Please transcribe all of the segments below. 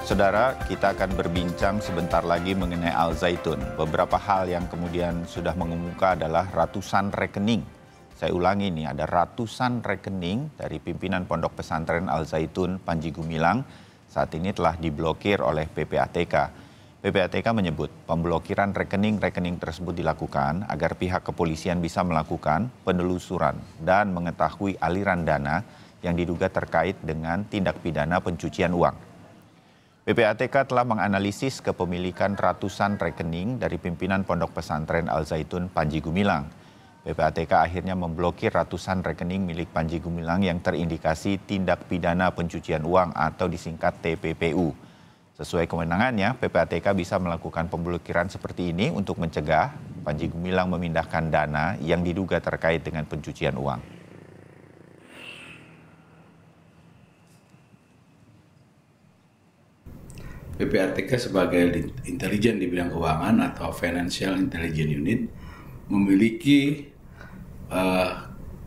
Saudara, kita akan berbincang sebentar lagi mengenai Al Zaitun. Beberapa hal yang kemudian sudah mengemuka adalah ratusan rekening. Saya ulangi nih, ada ratusan rekening dari pimpinan Pondok Pesantren Al Zaitun Panji Gumilang saat ini telah diblokir oleh PPATK. PPATK menyebut pemblokiran rekening-rekening tersebut dilakukan agar pihak kepolisian bisa melakukan penelusuran dan mengetahui aliran dana yang diduga terkait dengan tindak pidana pencucian uang. PPATK telah menganalisis kepemilikan ratusan rekening dari pimpinan Pondok Pesantren Al Zaitun Panji Gumilang. PPATK akhirnya memblokir ratusan rekening milik Panji Gumilang yang terindikasi tindak pidana pencucian uang atau disingkat TPPU. Sesuai kewenangannya, PPATK bisa melakukan pemblokiran seperti ini untuk mencegah Panji Gumilang memindahkan dana yang diduga terkait dengan pencucian uang. PPATK sebagai intelijen di bidang keuangan atau Financial Intelligence Unit memiliki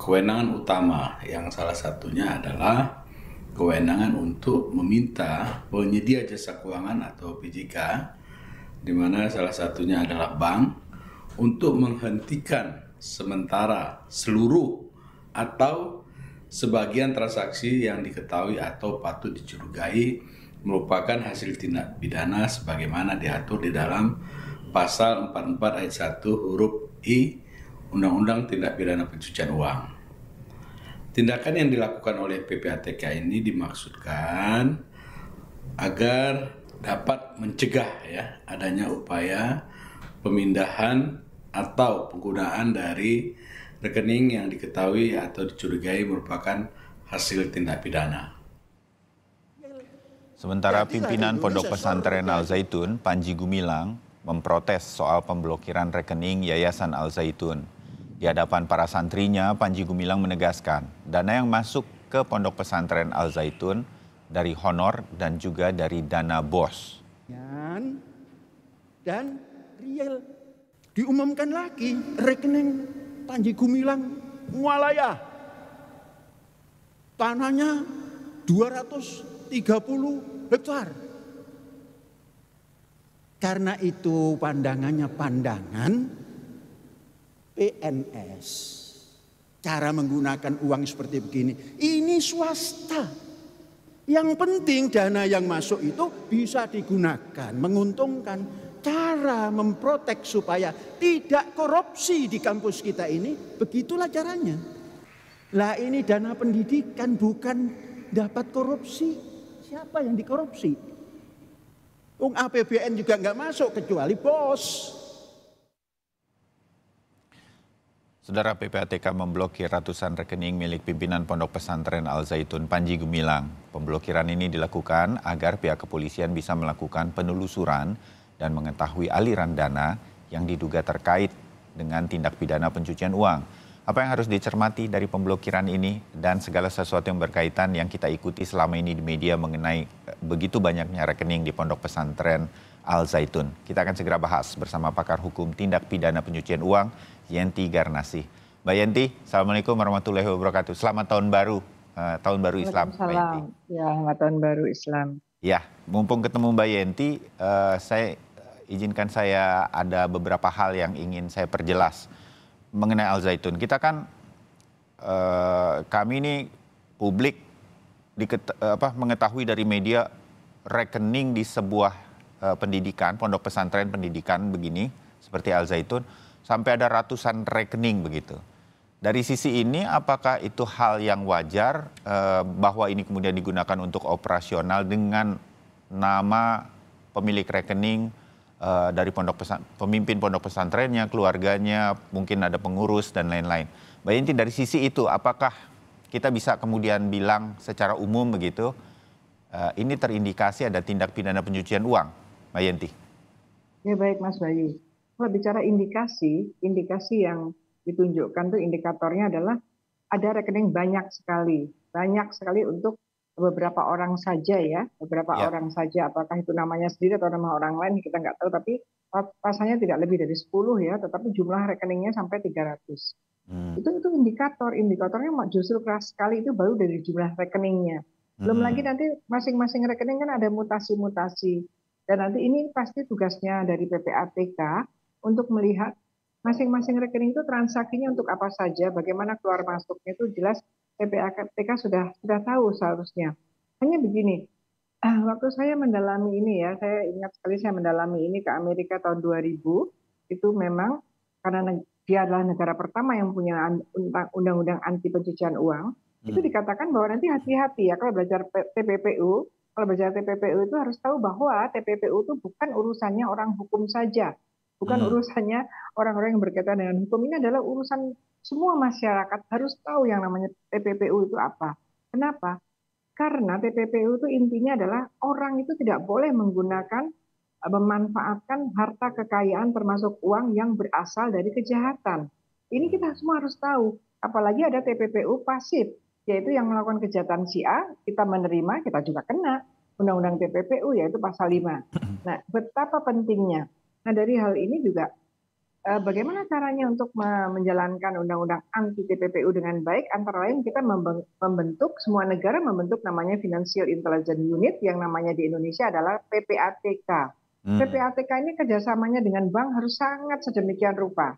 kewenangan utama yang salah satunya adalah kewenangan untuk meminta penyedia jasa keuangan atau PJK, di mana salah satunya adalah bank, untuk menghentikan sementara seluruh atau sebagian transaksi yang diketahui atau patut dicurigai merupakan hasil tindak pidana sebagaimana diatur di dalam pasal 44 ayat 1 huruf I Undang-Undang Tindak Pidana Pencucian Uang. Tindakan yang dilakukan oleh PPATK ini dimaksudkan agar dapat mencegah adanya upaya pemindahan atau penggunaan dari rekening yang diketahui atau dicurigai merupakan hasil tindak pidana. Sementara pimpinan Pondok Pesantren Al Zaitun, Panji Gumilang, memprotes soal pemblokiran rekening Yayasan Al Zaitun. Di hadapan para santrinya, Panji Gumilang menegaskan dana yang masuk ke Pondok Pesantren Al Zaitun dari honor dan juga dari dana BOS. Dan real diumumkan lagi rekening Panji Gumilang Mualaya. Tanahnya 230 hektar. Karena itu pandangannya pandangan PNS. Cara menggunakan uang seperti begini. Ini swasta. Yang penting dana yang masuk itu bisa digunakan, menguntungkan. Cara memprotek supaya tidak korupsi di kampus kita ini, begitulah caranya. Lah ini dana pendidikan bukan dapat korupsi. Siapa yang dikorupsi? APBN juga nggak masuk kecuali BOS. Saudara, PPATK memblokir ratusan rekening milik pimpinan Pondok Pesantren Al Zaitun Panji Gumilang. Pemblokiran ini dilakukan agar pihak kepolisian bisa melakukan penelusuran dan mengetahui aliran dana yang diduga terkait dengan tindak pidana pencucian uang. Apa yang harus dicermati dari pemblokiran ini dan segala sesuatu yang berkaitan yang kita ikuti selama ini di media mengenai begitu banyaknya rekening di Pondok Pesantren Al Zaitun. Kita akan segera bahas bersama pakar hukum tindak pidana pencucian uang, Yenti Garnasih. Mbak Yenti, Assalamualaikum warahmatullahi wabarakatuh. Selamat tahun baru Islam. Waalaikumsalam. Ya, selamat tahun baru Islam. Ya, mumpung ketemu Mbak Yenti, izinkan saya ada beberapa hal yang ingin saya perjelas mengenai Al Zaitun. Kita kan, kami ini publik mengetahui dari media rekening di sebuah pendidikan, pondok pesantren pendidikan begini, seperti Al Zaitun, sampai ada ratusan rekening begitu. Dari sisi ini, apakah itu hal yang wajar bahwa ini kemudian digunakan untuk operasional dengan nama pemilik rekening dari pemimpin pondok pesantrennya, keluarganya, mungkin ada pengurus dan lain-lain. Mbak Yenti, dari sisi itu, apakah kita bisa kemudian bilang secara umum begitu, ini terindikasi ada tindak pidana pencucian uang, Mbak Yenti? Ya baik Mas Bayu. Kalau bicara indikasi yang ditunjukkan tuh indikatornya adalah ada rekening banyak sekali untuk beberapa orang saja ya, orang saja, apakah itu namanya sendiri atau nama orang lain kita nggak tahu, tapi pasalnya tidak lebih dari 10 ya, tetapi jumlah rekeningnya sampai 300. Itu indikatornya justru keras sekali, itu baru dari jumlah rekeningnya. Belum lagi nanti masing-masing rekening kan ada mutasi-mutasi. Dan nanti ini pasti tugasnya dari PPATK untuk melihat masing-masing rekening itu transaksinya untuk apa saja, bagaimana keluar masuknya itu jelas PPATK sudah tahu seharusnya. Hanya begini, waktu saya mendalami ini ya, saya ingat sekali saya mendalami ini ke Amerika tahun 2000, itu memang karena dia adalah negara pertama yang punya undang-undang anti pencucian uang, itu dikatakan bahwa nanti hati-hati ya kalau belajar TPPU, kalau belajar TPPU itu harus tahu bahwa TPPU itu bukan urusannya orang hukum saja, bukan urusannya orang-orang yang berkaitan dengan hukum. Ini adalah urusan semua masyarakat harus tahu yang namanya TPPU itu apa. Kenapa? Karena TPPU itu intinya adalah orang itu tidak boleh menggunakan, memanfaatkan harta kekayaan termasuk uang yang berasal dari kejahatan. Ini kita semua harus tahu. Apalagi ada TPPU pasif, yaitu yang melakukan kejahatan si A, kita menerima, kita juga kena. Undang-undang TPPU yaitu pasal 5. Nah, betapa pentingnya. Nah, dari hal ini juga bagaimana caranya untuk menjalankan undang-undang anti TPPU dengan baik? Antara lain kita membentuk, semua negara membentuk namanya Financial Intelligence Unit, yang namanya di Indonesia adalah PPATK. PPATK ini kerjasamanya dengan bank harus sangat sedemikian rupa.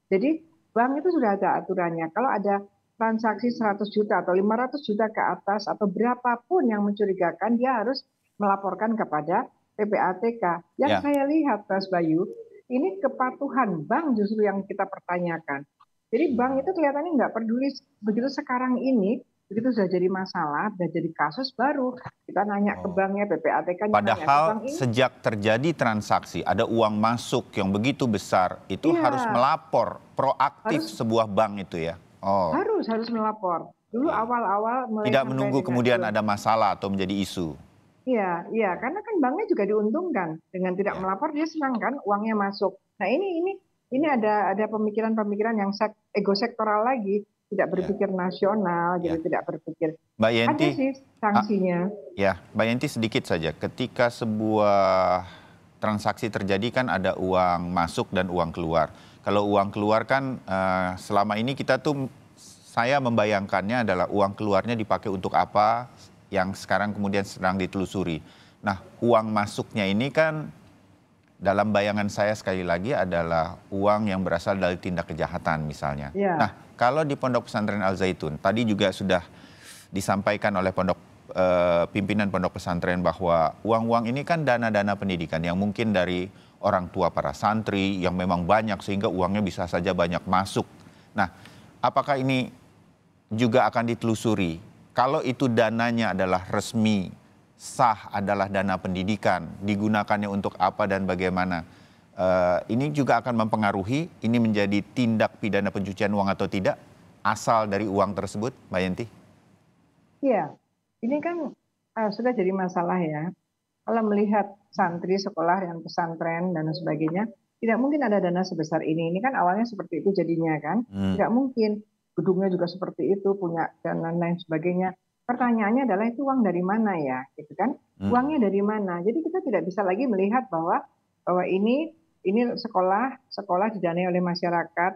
Jadi bank itu sudah ada aturannya. Kalau ada transaksi 100 juta atau 500 juta ke atas atau berapapun yang mencurigakan, dia harus melaporkan kepada PPATK. Yang saya lihat, Mas Bayu, ini kepatuhan bank justru yang kita pertanyakan. Jadi bank itu kelihatannya nggak peduli. Begitu sekarang ini, begitu sudah jadi masalah, sudah jadi kasus baru, kita nanya ke banknya, PPATK. Padahal sejak terjadi transaksi, ada uang masuk yang begitu besar, itu harus melapor, proaktif sebuah bank itu ya? Harus melapor. Dulu awal-awal tidak menunggu kemudian ada masalah atau menjadi isu. Iya, karena kan banknya juga diuntungkan dengan tidak melapor, dia senang kan uangnya masuk. Nah ini ada pemikiran-pemikiran yang ego sektoral lagi, tidak berpikir nasional, jadi tidak berpikir. Mbak Yenti, ada sih sanksinya. Ya, Mbak Yenti sedikit saja. Ketika sebuah transaksi terjadi kan ada uang masuk dan uang keluar. Kalau uang keluar kan selama ini saya membayangkannya adalah uang keluarnya dipakai untuk apa, yang sekarang kemudian sedang ditelusuri. Nah, uang masuknya ini kan dalam bayangan saya sekali lagi adalah uang yang berasal dari tindak kejahatan misalnya. Nah, kalau di Pondok Pesantren Al Zaitun, tadi juga sudah disampaikan oleh pimpinan Pondok Pesantren bahwa uang-uang ini kan dana-dana pendidikan yang mungkin dari orang tua para santri yang memang banyak sehingga uangnya bisa saja banyak masuk. Nah, apakah ini juga akan ditelusuri? Kalau itu dananya adalah resmi, sah adalah dana pendidikan, digunakannya untuk apa dan bagaimana? Ini juga akan mempengaruhi ini menjadi tindak pidana pencucian uang atau tidak, asal dari uang tersebut, Mbak Yenti? Iya, ini kan sudah jadi masalah ya. Kalau melihat santri sekolah dan pesantren dan sebagainya, tidak mungkin ada dana sebesar ini. Ini kan awalnya seperti itu jadinya kan. Tidak mungkin. Gedungnya juga seperti itu, punya dan lain-lain sebagainya. Pertanyaannya adalah itu uang dari mana ya, gitu kan? Uangnya dari mana? Jadi kita tidak bisa lagi melihat bahwa ini sekolah didanai oleh masyarakat,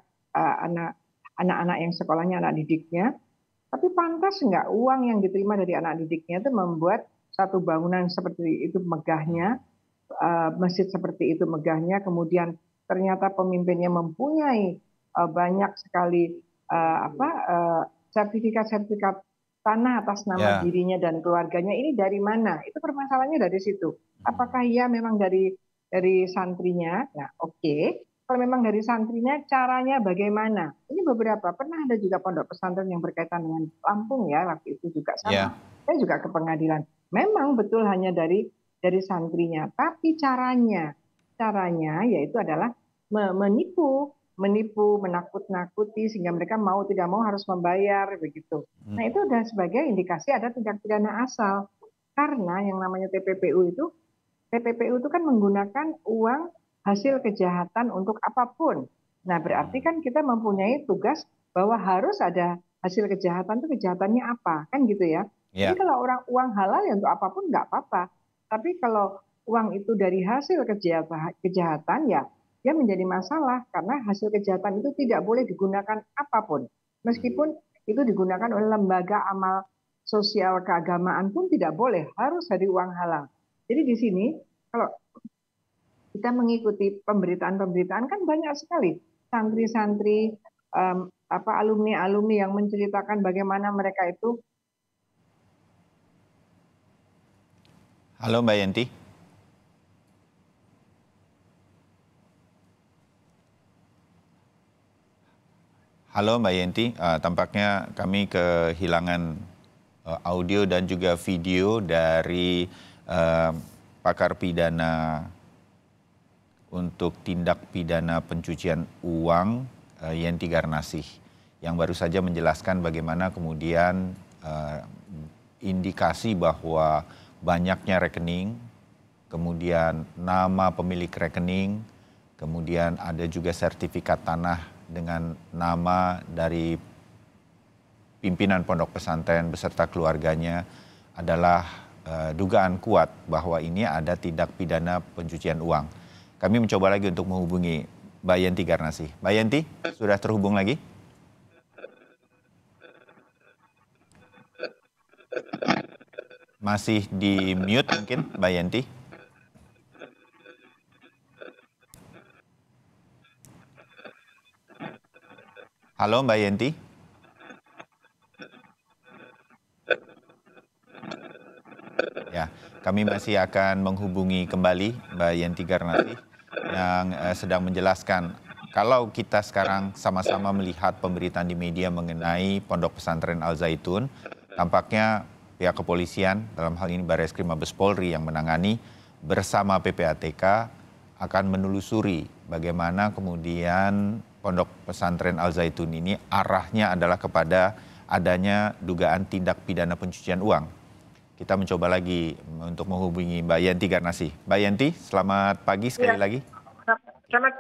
anak-anak yang sekolahnya, anak didiknya. Tapi pantas nggak uang yang diterima dari anak didiknya itu membuat satu bangunan seperti itu megahnya, masjid seperti itu megahnya, kemudian ternyata pemimpinnya mempunyai banyak sekali sertifikat tanah atas nama dirinya dan keluarganya. Ini dari mana? Itu permasalahannya dari situ. Apakah ia memang dari santrinya? Nah, oke. Kalau memang dari santrinya, caranya bagaimana? Ini beberapa. Pernah ada juga pondok pesantren yang berkaitan dengan Lampung ya, waktu itu juga sama. Saya juga ke pengadilan. Memang betul hanya dari santrinya, tapi caranya yaitu adalah menipu, menakut-nakuti sehingga mereka mau tidak mau harus membayar begitu. Nah, itu sudah sebagai indikasi ada tindak pidana asal. Karena yang namanya TPPU itu kan menggunakan uang hasil kejahatan untuk apapun. Nah, berarti kan kita mempunyai tugas bahwa harus ada hasil kejahatan, itu kejahatannya apa, kan gitu ya. Jadi kalau uang halal ya untuk apapun nggak apa-apa. Tapi kalau uang itu dari hasil kejahatan ya dia menjadi masalah karena hasil kejahatan itu tidak boleh digunakan apapun. Meskipun itu digunakan oleh lembaga amal sosial keagamaan pun tidak boleh, harus dari uang halal. Jadi di sini kalau kita mengikuti pemberitaan-pemberitaan kan banyak sekali santri-santri, alumni-alumni yang menceritakan bagaimana mereka itu. Halo Mbak Yenti. Halo Mbak Yenti, tampaknya kami kehilangan audio dan juga video dari pakar pidana untuk tindak pidana pencucian uang Yenti Garnasih yang baru saja menjelaskan bagaimana kemudian indikasi bahwa banyaknya rekening, kemudian nama pemilik rekening, kemudian ada juga sertifikat tanah dengan nama dari pimpinan pondok pesantren beserta keluarganya adalah dugaan kuat bahwa ini ada tindak pidana pencucian uang. Kami mencoba lagi untuk menghubungi Mbak Yenti Garnasih. Mbak Yenti, sudah terhubung lagi? Masih di mute mungkin Mbak Yenti? Halo Mbak Yenti. Ya, kami masih akan menghubungi kembali Mbak Yenti Garnasih yang sedang menjelaskan kalau kita sekarang sama-sama melihat pemberitaan di media mengenai Pondok Pesantren Al Zaitun, tampaknya pihak kepolisian, dalam hal ini Barreskrim Mabes Polri yang menangani bersama PPATK akan menelusuri bagaimana kemudian Pondok Pesantren Al Zaitun ini arahnya adalah kepada adanya dugaan tindak pidana pencucian uang. Kita mencoba lagi untuk menghubungi Mbak Yenti Garnasih. Mbak Yenti, selamat pagi sekali lagi. Selamat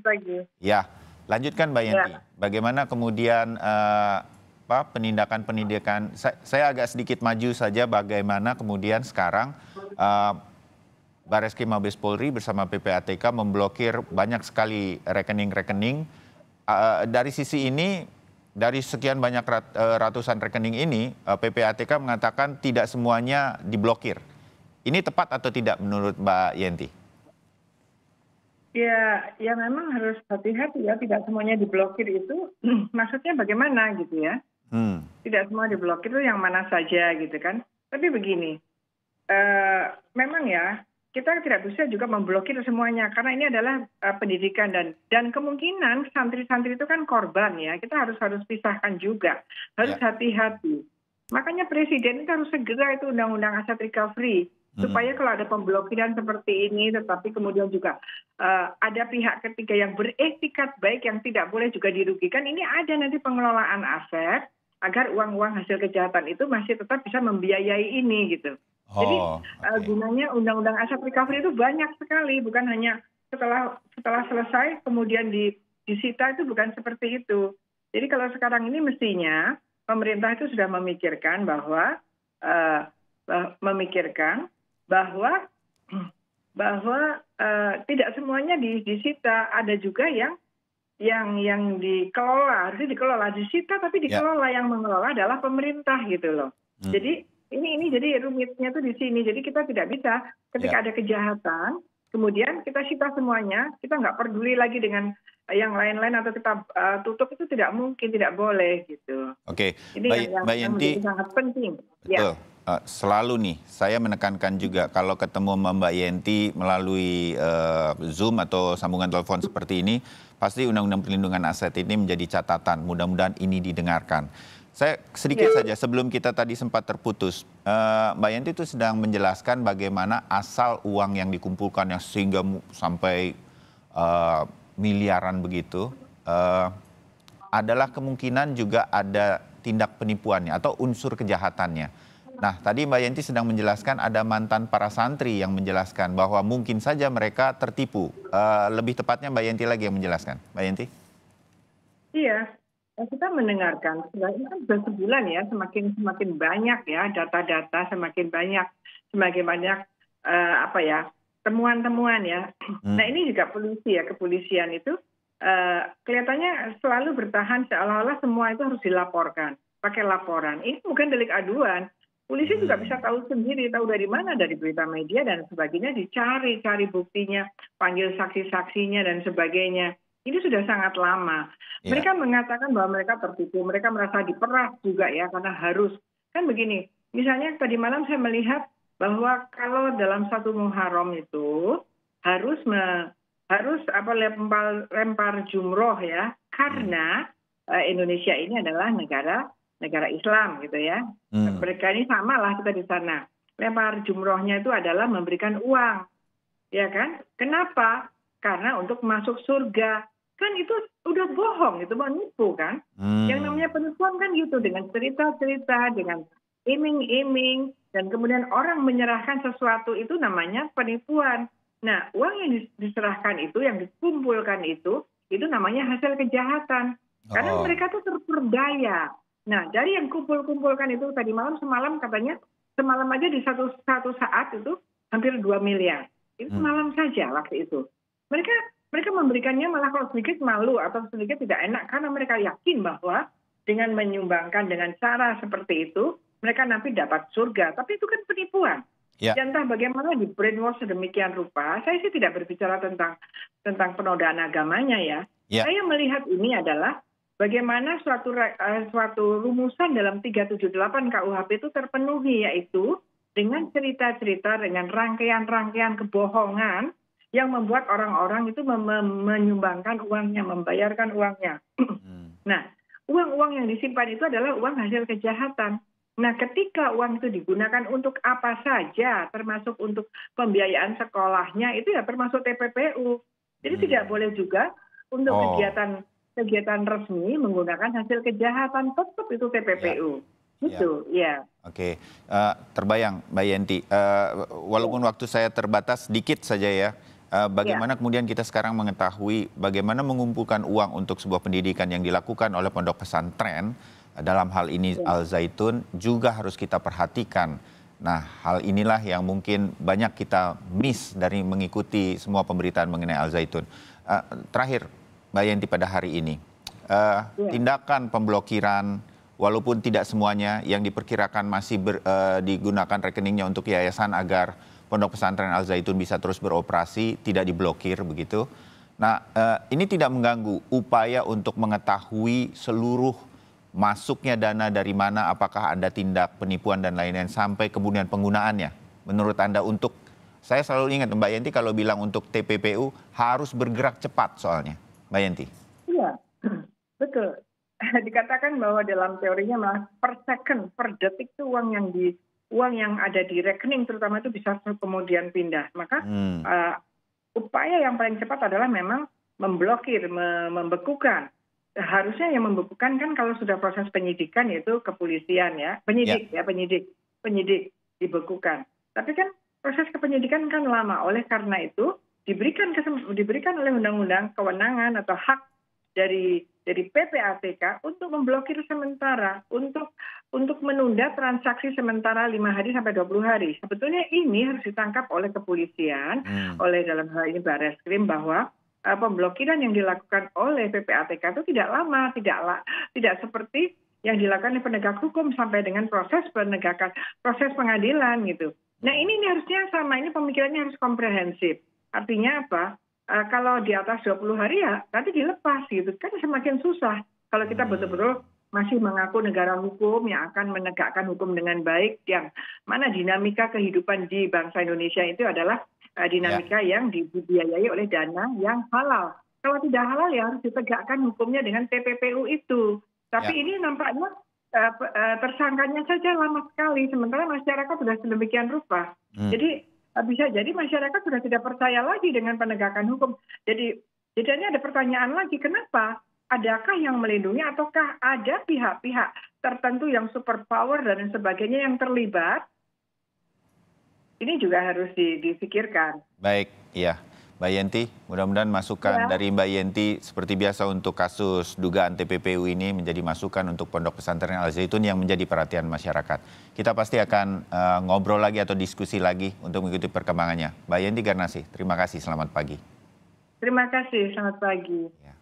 pagi. Ya, lanjutkan Mbak Yenti. Ya. Bagaimana kemudian penindakan, saya agak sedikit maju saja bagaimana kemudian sekarang Barreskrim Mabes Polri bersama PPATK memblokir banyak sekali rekening-rekening. Dari sisi ini, dari sekian banyak ratusan rekening ini, PPATK mengatakan tidak semuanya diblokir. Ini tepat atau tidak menurut Mbak Yenti? Ya memang harus hati-hati ya, tidak semuanya diblokir itu maksudnya bagaimana gitu ya. Tidak semua diblokir itu yang mana saja gitu kan. Tapi begini, memang ya kita tidak bisa juga memblokir semuanya karena ini adalah pendidikan dan kemungkinan santri-santri itu kan korban ya. Kita harus pisahkan juga, harus hati-hati. Makanya Presiden itu harus segera itu undang-undang aset recovery supaya kalau ada pemblokiran seperti ini, tetapi kemudian juga ada pihak ketiga yang beretikat baik yang tidak boleh juga dirugikan. Ini ada nanti pengelolaan aset agar uang-uang hasil kejahatan itu masih tetap bisa membiayai ini gitu. Jadi gunanya undang-undang aset recovery itu banyak sekali, bukan hanya setelah selesai kemudian disita, itu bukan seperti itu. Jadi kalau sekarang ini mestinya pemerintah itu sudah memikirkan bahwa tidak semuanya disita, ada juga yang dikelola, harusnya dikelola, disita tapi dikelola, yang mengelola adalah pemerintah gitu loh. Jadi ini jadi rumitnya tuh di sini. Jadi kita tidak bisa ketika ada kejahatan, kemudian kita sita semuanya, kita nggak peduli lagi dengan yang lain-lain atau kita tutup, itu tidak mungkin, tidak boleh gitu. Oke, ini Mbak Yenti, yang sangat penting. Betul. Selalu nih, saya menekankan juga kalau ketemu sama Mbak Yenti melalui Zoom atau sambungan telepon seperti ini, pasti Undang-Undang Perlindungan Aset ini menjadi catatan. Mudah-mudahan ini didengarkan. Saya sedikit saja sebelum kita tadi sempat terputus, Mbak Yenti itu sedang menjelaskan bagaimana asal uang yang dikumpulkan yang sehingga sampai miliaran begitu, adalah kemungkinan juga ada tindak penipuannya atau unsur kejahatannya. Nah, tadi Mbak Yenti sedang menjelaskan ada mantan para santri yang menjelaskan bahwa mungkin saja mereka tertipu. Lebih tepatnya Mbak Yenti lagi yang menjelaskan. Mbak Yenti? Iya. Kita mendengarkan, ini kan sudah sebulan ya, semakin banyak ya data-data, semakin banyak temuan-temuan ya. Nah ini juga kepolisian itu kelihatannya selalu bertahan seolah-olah semua itu harus dilaporkan. pakai laporan. Ini bukan delik aduan. Polisi juga bisa tahu sendiri, tahu dari mana, dari berita media dan sebagainya, cari buktinya, panggil saksi-saksinya dan sebagainya. Ini sudah sangat lama. Ya. Mereka mengatakan bahwa mereka tertipu, mereka merasa diperas juga ya, karena harus. Kan begini, misalnya tadi malam saya melihat bahwa kalau dalam satu Muharram itu harus lempar jumroh ya, karena Indonesia ini adalah negara Islam gitu ya. Mereka ini sama lah kita di sana. Lempar jumrohnya itu adalah memberikan uang, ya kan? Kenapa? Karena untuk masuk surga. Kan itu udah bohong, itu menipu kan? Yang namanya penipuan kan gitu, dengan cerita-cerita, dengan iming-iming, dan kemudian orang menyerahkan sesuatu itu namanya penipuan. Nah, uang yang diserahkan itu, yang dikumpulkan itu namanya hasil kejahatan. Karena mereka tuh terperdaya. Nah, dari yang kumpulkan itu tadi semalam katanya, semalam aja di satu saat itu hampir 2 miliar. Itu semalam saja waktu itu. Mereka memberikannya malah kalau sedikit malu atau sedikit tidak enak karena mereka yakin bahwa dengan menyumbangkan dengan cara seperti itu, mereka nanti dapat surga. Tapi itu kan penipuan. Ya. Dan entah bagaimana di brainwash sedemikian rupa, saya sih tidak berbicara tentang penodaan agamanya ya. Saya melihat ini adalah bagaimana suatu rumusan dalam 378 KUHP itu terpenuhi, yaitu dengan cerita-cerita, dengan rangkaian-rangkaian kebohongan yang membuat orang-orang itu menyumbangkan uangnya, membayarkan uangnya. Nah, uang-uang yang disimpan itu adalah uang hasil kejahatan. Nah, ketika uang itu digunakan untuk apa saja, termasuk untuk pembiayaan sekolahnya, itu ya termasuk TPPU. Jadi tidak boleh juga untuk kegiatan resmi menggunakan hasil kejahatan, tetap itu TPPU. Gitu, ya. Oke, terbayang Mbak Yenti. Walaupun waktu saya terbatas sedikit saja ya. Bagaimana kemudian kita sekarang mengetahui bagaimana mengumpulkan uang untuk sebuah pendidikan yang dilakukan oleh pondok pesantren, dalam hal ini Al Zaitun, juga harus kita perhatikan. Nah, hal inilah yang mungkin banyak kita miss dari mengikuti semua pemberitaan mengenai Al Zaitun. Terakhir, Mbak Yenti, pada hari ini, tindakan pemblokiran, walaupun tidak semuanya, yang diperkirakan masih digunakan rekeningnya untuk yayasan agar Pondok Pesantren Al Zaitun bisa terus beroperasi, tidak diblokir begitu. Nah, ini tidak mengganggu upaya untuk mengetahui seluruh masuknya dana dari mana, apakah ada tindak penipuan dan lain-lain, sampai kemudian penggunaannya. Menurut Anda saya selalu ingat Mbak Yenti kalau bilang untuk TPPU harus bergerak cepat soalnya, Mbak Yenti. Iya, betul. Dikatakan bahwa dalam teorinya malah per second, per detik itu uang yang ada di rekening terutama itu bisa kemudian pindah. Maka upaya yang paling cepat adalah memang memblokir, membekukan. Harusnya yang membekukan kan kalau sudah proses penyidikan yaitu kepolisian ya, penyidik dibekukan. Tapi kan proses kepenyidikan kan lama, oleh karena itu diberikan oleh undang-undang kewenangan atau hak dari PPATK untuk memblokir sementara, untuk menunda transaksi sementara 5 hari sampai 20 hari. Sebetulnya ini harus ditangkap oleh kepolisian, oleh dalam hal ini Barreskrim, bahwa pemblokiran yang dilakukan oleh PPATK itu tidak lama, tidak seperti yang dilakukan oleh penegak hukum sampai dengan proses pengadilan gitu. Nah ini harusnya sama, ini pemikirannya harus komprehensif. Artinya apa? Kalau di atas 20 hari ya nanti dilepas gitu. Kan semakin susah kalau kita betul-betul masih mengaku negara hukum yang akan menegakkan hukum dengan baik, yang mana dinamika kehidupan di bangsa Indonesia itu adalah dinamika yang dibiayai oleh dana yang halal. Kalau tidak halal ya harus ditegakkan hukumnya dengan TPPU itu. Tapi ini nampaknya tersangkanya saja lama sekali, sementara masyarakat sudah sedemikian rupa. Jadi bisa jadi masyarakat sudah tidak percaya lagi dengan penegakan hukum. Jadi ini ada pertanyaan lagi, kenapa? Adakah yang melindungi ataukah ada pihak-pihak tertentu yang superpower dan sebagainya yang terlibat? Ini juga harus dipikirkan. Baik, iya. Mbak Yenti, mudah-mudahan masukan dari Mbak Yenti seperti biasa untuk kasus dugaan TPPU ini menjadi masukan untuk Pondok Pesantren Al Zaitun yang menjadi perhatian masyarakat. Kita pasti akan ngobrol lagi atau diskusi lagi untuk mengikuti perkembangannya. Mbak Yenti Garnasih, terima kasih, selamat pagi. Terima kasih, selamat pagi. Ya.